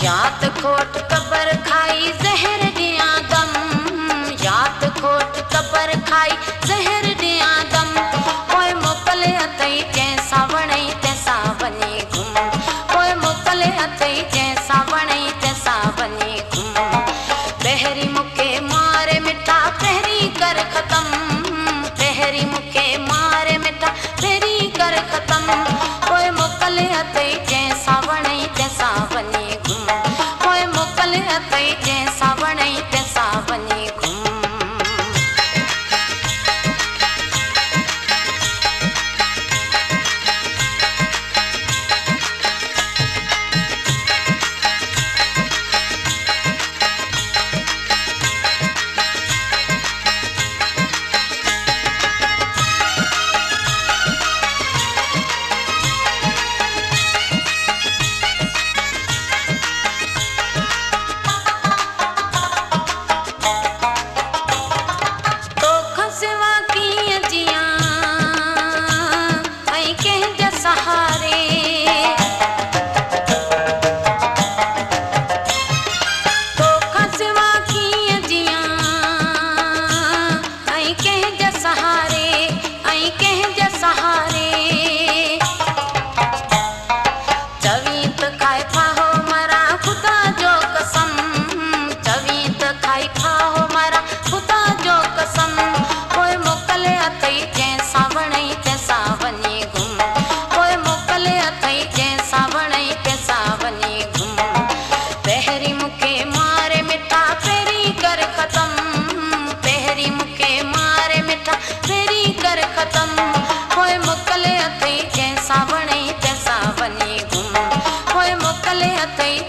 याद खोट कबर खाई जहर दिया दम, याद खोट कबर खाई जहर दिया दम। कोई मोकले अतई जैसा वणे तैसा वने घुम, कोई मोकले अतई जैसा वणे तैसा वने घुम। पहिरी मुखे मारे मिठा पहिरी कर खत्म, पहिरी मुखे मारे मिठा पहिरी कर खत्म। कोई मोकले अतई जैसा वणे तैसा वने घुम, कोई मोकले अतई जैसा वणे तैसा वने घुम। जैसा वणे तैसा वने घुम, कोई मोकले अतई